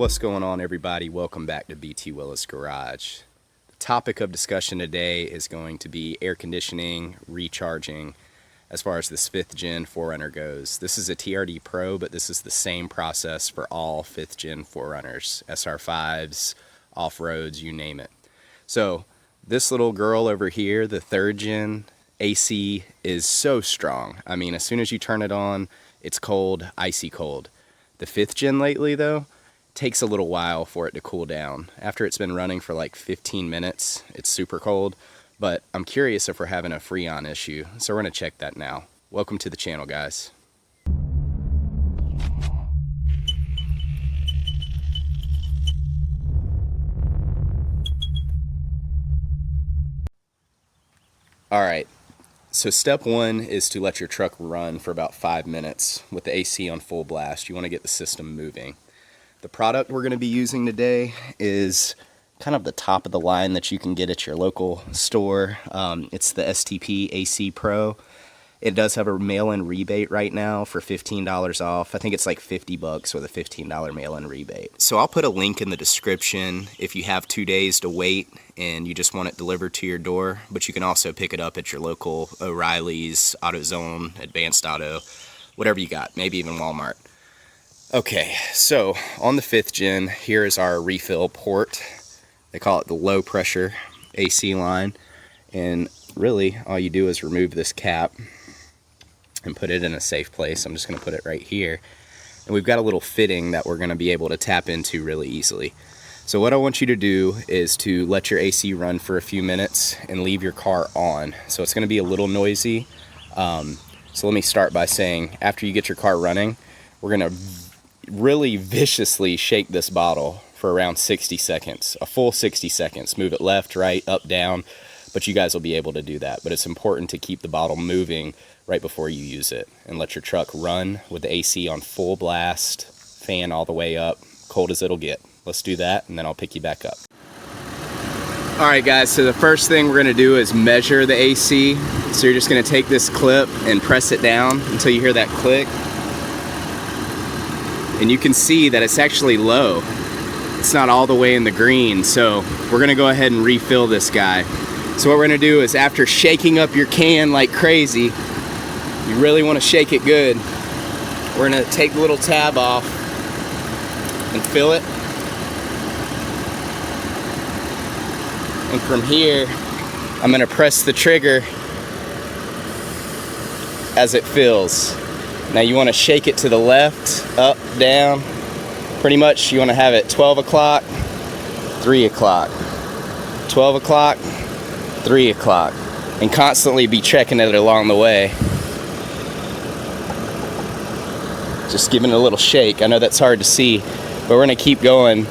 What's going on, everybody? Welcome back to BT Willis Garage. The topic of discussion today is going to be air conditioning, recharging, as far as this 5th gen 4Runner goes. This is a TRD Pro, but this is the same process for all 5th gen 4Runners, SR5s, off-roads, you name it. So this little girl over here, the 3rd gen AC, is so strong. I mean, as soon as you turn it on, it's cold, icy cold. The 5th gen lately, though, takes a little while for it to cool down. After it's been running for like 15 minutes, it's super cold. But I'm curious if we're having a Freon issue, so we're gonna check that now. Welcome to the channel, guys. All right, so step one is to let your truck run for about 5 minutes with the AC on full blast. You wanna get the system moving. The product we're gonna be using today is kind of the top of the line that you can get at your local store. It's the STP AC Pro. It does have a mail-in rebate right now for $15 off. I think it's like $50 with a $15 mail-in rebate. So I'll put a link in the description if you have 2 days to wait and you just want it delivered to your door. But you can also pick it up at your local O'Reilly's, AutoZone, Advanced Auto, whatever you got, maybe even Walmart. Okay, so on the 5th gen, here is our refill port. They call it the low pressure AC line. And really, all you do is remove this cap and put it in a safe place. I'm just gonna put it right here. And we've got a little fitting that we're gonna be able to tap into really easily. So what I want you to do is to let your AC run for a few minutes and leave your car on. So it's gonna be a little noisy. So let me start by saying, after you get your car running, we're gonna really viciously shake this bottle for around 60 seconds, a full 60 seconds. Move it left, right, up, down, but you guys will be able to do that. But it's important to keep the bottle moving right before you use it and let your truck run with the AC on full blast, fan all the way up, cold as it'll get. Let's do that, and then I'll pick you back up. All right, guys, so the first thing we're gonna do is measure the AC. So you're just gonna take this clip and press it down until you hear that click. And you can see that it's actually low. It's not all the way in the green, so we're gonna go ahead and refill this guy. So what we're gonna do is, after shaking up your can like crazy, you really wanna shake it good, we're gonna take the little tab off and fill it. And from here, I'm gonna press the trigger as it fills. Now you want to shake it to the left, up, down. Pretty much you want to have it 12 o'clock, 3 o'clock, 12 o'clock, 3 o'clock, and constantly be checking it along the way. Just giving it a little shake. I know that's hard to see, but we're going to keep going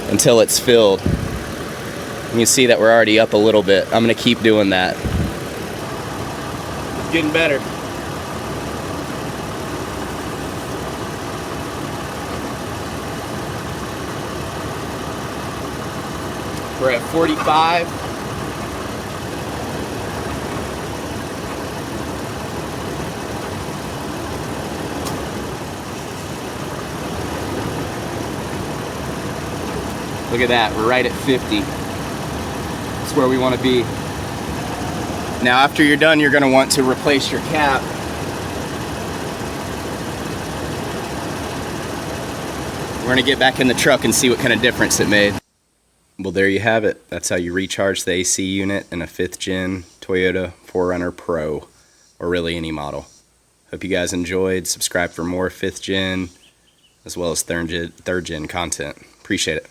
until it's filled. You can see that we're already up a little bit. I'm going to keep doing that. It's getting better. We're at 45. Look at that, we're right at 50. That's where we want to be. Now after you're done, you're going to want to replace your cap. We're going to get back in the truck and see what kind of difference it made. Well, there you have it. That's how you recharge the AC unit in a 5th gen Toyota 4Runner Pro, or really any model. Hope you guys enjoyed. Subscribe for more 5th gen as well as 3rd gen content. Appreciate it.